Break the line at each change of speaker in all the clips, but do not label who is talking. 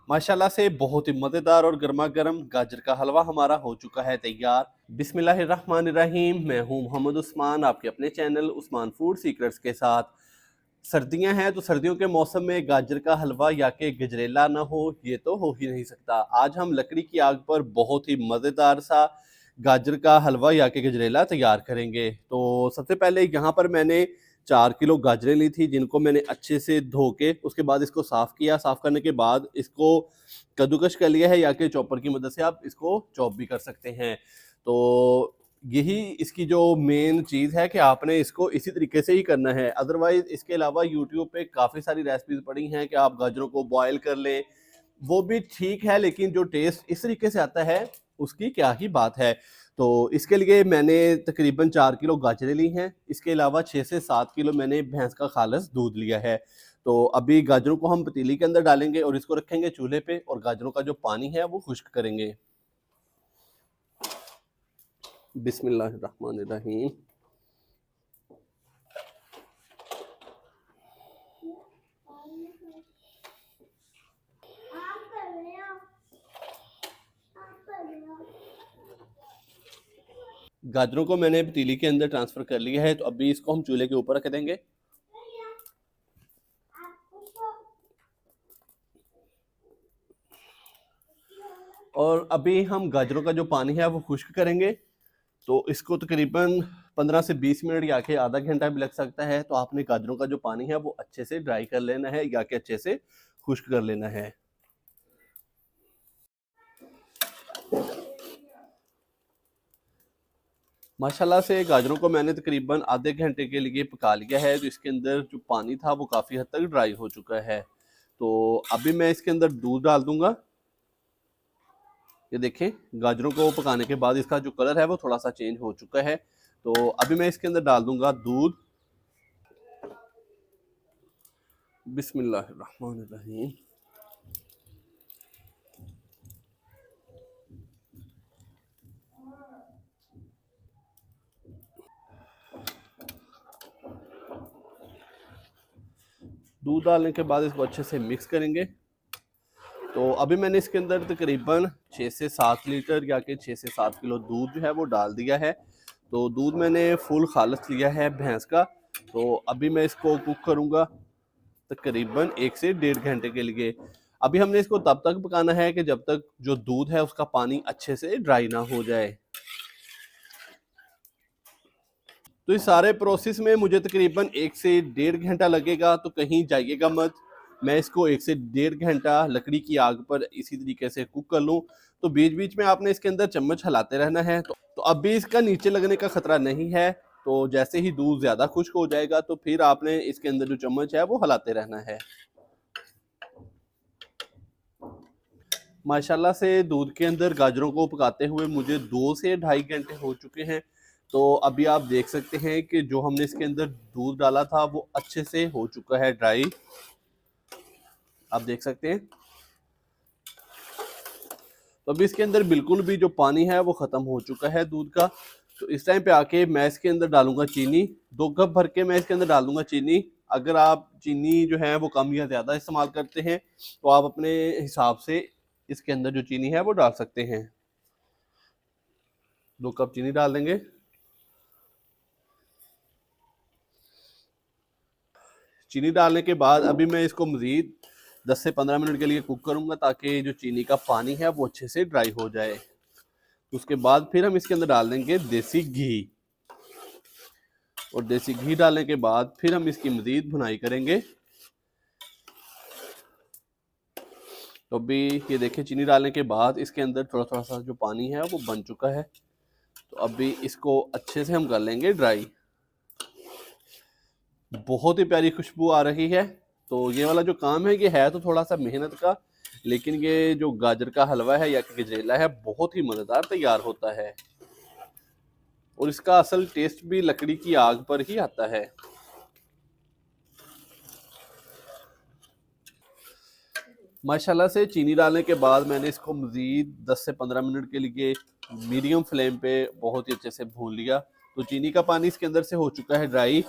माशाल्लाह से बहुत ही मज़ेदार और गर्मा गर्म गाजर का हलवा हमारा हो चुका है तैयार। बिस्मिल्लाहिर्रहमानिर्रहीम। मैं हूँ मोहम्मद उस्मान, आपके अपने चैनल उस्मान फूड सीक्रेट्स के साथ। सर्दियां हैं तो सर्दियों के मौसम में गाजर का हलवा या के गजरेला ना हो, ये तो हो ही नहीं सकता। आज हम लकड़ी की आग पर बहुत ही मज़ेदार सा गाजर का हलवा या के गजरेला तैयार करेंगे। तो सबसे पहले यहाँ पर मैंने 4 किलो गाजरें ली थी, जिनको मैंने अच्छे से धो के उसके बाद इसको साफ़ किया। साफ़ करने के बाद इसको कद्दूकश कर लिया है, या कि चॉपर की मदद से आप इसको चॉप भी कर सकते हैं। तो यही इसकी जो मेन चीज़ है कि आपने इसको इसी तरीके से ही करना है। अदरवाइज़ इसके अलावा यूट्यूब पे काफ़ी सारी रेसिपीज़ पड़ी हैं कि आप गाजरों को बॉयल कर लें, वो भी ठीक है, लेकिन जो टेस्ट इस तरीके से आता है उसकी क्या ही बात है। तो इसके लिए मैंने तकरीबन 4 किलो गाजरें ली हैं। इसके अलावा 6 से 7 किलो मैंने भैंस का खालिस दूध लिया है। तो अभी गाजरों को हम पतीली के अंदर डालेंगे और इसको रखेंगे चूल्हे पे, और गाजरों का जो पानी है वो खुश्क करेंगे। बिस्मिल्लाहिर्रहमानिर्रहीम। गाजरों को मैंने पतीली के अंदर ट्रांसफ़र कर लिया है, तो अभी इसको हम चूल्हे के ऊपर रख देंगे। और अभी हम गाजरों का जो पानी है वो खुश्क करेंगे। तो इसको तकरीबन 15 से 20 मिनट या के आधा घंटा भी लग सकता है। तो आपने गाजरों का जो पानी है वो अच्छे से ड्राई कर लेना है, या कि अच्छे से खुश्क कर लेना है। माशाल्लाह से गाजरों को मैंने तकरीबन आधे घंटे के लिए पका लिया है। तो इसके अंदर जो पानी था वो काफ़ी हद तक ड्राई हो चुका है। तो अभी मैं इसके अंदर दूध डाल दूंगा। ये देखें, गाजरों को पकाने के बाद इसका जो कलर है वो थोड़ा सा चेंज हो चुका है। तो अभी मैं इसके अंदर डाल दूंगा दूध। बिस्मिल्लाहिर्रहमानिर्रहीम। दूध डालने के बाद इसको अच्छे से मिक्स करेंगे। तो अभी मैंने इसके अंदर तकरीबन 6 से 7 लीटर या कि 6 से 7 किलो दूध जो है वो डाल दिया है। तो दूध मैंने फुल खालिस लिया है भैंस का। तो अभी मैं इसको कुक करूँगा तकरीबन 1 से 1.5 घंटे के लिए। अभी हमने इसको तब तक पकाना है कि जब तक जो दूध है उसका पानी अच्छे से ड्राई ना हो जाए। तो इस सारे प्रोसेस में मुझे तकरीबन 1 से 1.5 घंटा लगेगा, तो कहीं जाइएगा मत। मैं इसको 1 से 1.5 घंटा लकड़ी की आग पर इसी तरीके से कुक कर लूँ। तो बीच बीच में आपने इसके अंदर चम्मच हिलाते रहना है। तो अभी इसका नीचे लगने का खतरा नहीं है। तो जैसे ही दूध ज़्यादा खुश्क हो जाएगा तो फिर आपने इसके अंदर जो चम्मच है वो हिलाते रहना है। माशाल्लाह से दूध के अंदर गाजरों को पकाते हुए मुझे 2 से ढाई घंटे हो चुके हैं। तो अभी आप देख सकते हैं कि जो हमने इसके अंदर दूध डाला था वो अच्छे से हो चुका है ड्राई। आप देख सकते हैं। तो अभी इसके अंदर बिल्कुल भी जो पानी है वो ख़त्म हो चुका है दूध का। तो इस टाइम पे आके मैं इसके अंदर डालूंगा चीनी। 2 कप भर के मैं इसके अंदर डाल दूंगा चीनी। अगर आप चीनी जो है वो कम या ज़्यादा इस्तेमाल करते हैं तो आप अपने हिसाब से इसके अंदर जो चीनी है वो डाल सकते हैं। 2 कप चीनी डाल देंगे। चीनी डालने के बाद अभी मैं इसको मज़ीद 10 से 15 मिनट के लिए कुक करूंगा, ताकि जो चीनी का पानी है वो अच्छे से ड्राई हो जाए। उसके बाद फिर हम इसके अंदर डाल देंगे देसी घी। और देसी घी डालने के बाद फिर हम इसकी मज़ीद भुनाई करेंगे। तो अभी ये देखिए, चीनी डालने के बाद इसके अंदर थोड़ा थोड़ा सा जो पानी है वो बन चुका है। तो अभी इसको अच्छे से हम कर लेंगे ड्राई। बहुत ही प्यारी खुशबू आ रही है। तो ये वाला जो काम है ये है तो थोड़ा सा मेहनत का, लेकिन ये जो गाजर का हलवा है या गजरेला है बहुत ही मज़ेदार तैयार होता है। और इसका असल टेस्ट भी लकड़ी की आग पर ही आता है। माशाल्लाह से चीनी डालने के बाद मैंने इसको मज़ीद 10 से 15 मिनट के लिए मीडियम फ्लेम पे बहुत ही अच्छे से भून लिया। तो चीनी का पानी इसके अंदर से हो चुका है ड्राई।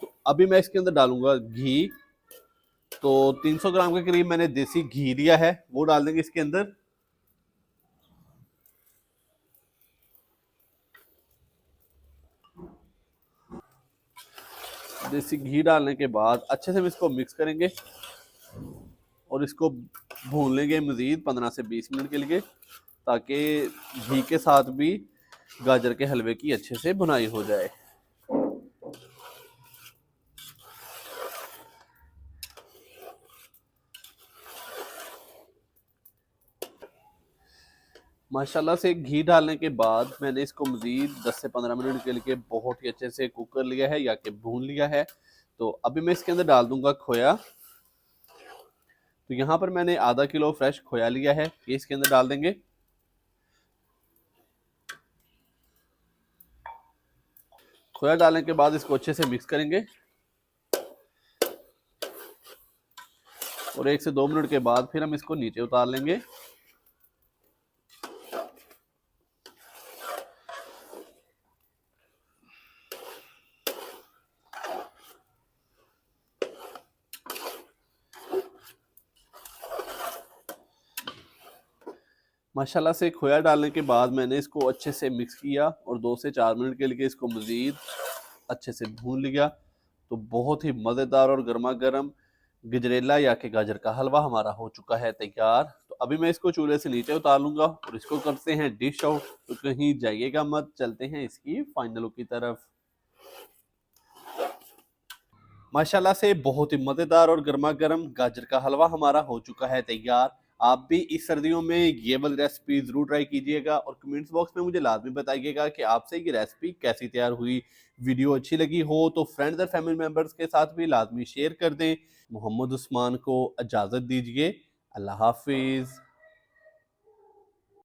तो अभी मैं इसके अंदर डालूंगा घी। तो 300 ग्राम के करीब मैंने देसी घी लिया है, वो डाल देंगे इसके अंदर। देसी घी डालने के बाद अच्छे से हम इसको मिक्स करेंगे और इसको भून लेंगे मज़ीद 15 से 20 मिनट के लिए, ताकि घी के साथ भी गाजर के हलवे की अच्छे से भुनाई हो जाए। माशाल्लाह से घी डालने के बाद मैंने इसको मज़ीद 10 से 15 मिनट के लिए बहुत ही अच्छे से कुक कर लिया है या कि भून लिया है। तो अभी मैं इसके अंदर डाल दूंगा खोया। तो यहाँ पर मैंने आधा किलो फ्रेश खोया लिया है, ये इसके अंदर डाल देंगे। खोया डालने के बाद इसको अच्छे से मिक्स करेंगे और 1 से 2 मिनट के बाद फिर हम इसको नीचे उतार लेंगे। माशाल्लाह से खोया डालने के बाद मैंने इसको अच्छे से मिक्स किया और 2 से 4 मिनट के लिए इसको मज़ीद अच्छे से भून लिया। तो बहुत ही मज़ेदार और गर्मा गर्म गजरेला या कि गाजर का हलवा हमारा हो चुका है तैयार। तो अभी मैं इसको चूल्हे से नीचे उतार लूँगा और इसको करते हैं डिश आउट। तो कहीं जाइएगा मत, चलते हैं इसकी फाइनल लुक की तरफ। माशाल्लाह से बहुत ही मज़ेदार और गर्मा गर्म गाजर का हलवा हमारा हो चुका है तैयार। आप भी इस सर्दियों में ये वाली रेसिपी ज़रूर ट्राई कीजिएगा और कमेंट्स बॉक्स में मुझे लाजमी बताइएगा कि आपसे ये रेसिपी कैसी तैयार हुई। वीडियो अच्छी लगी हो तो फ्रेंड्स और फैमिली मेम्बर्स के साथ भी लाजमी शेयर कर दें। मोहम्मद उस्मान को इजाज़त दीजिए। अल्लाह हाफिज़।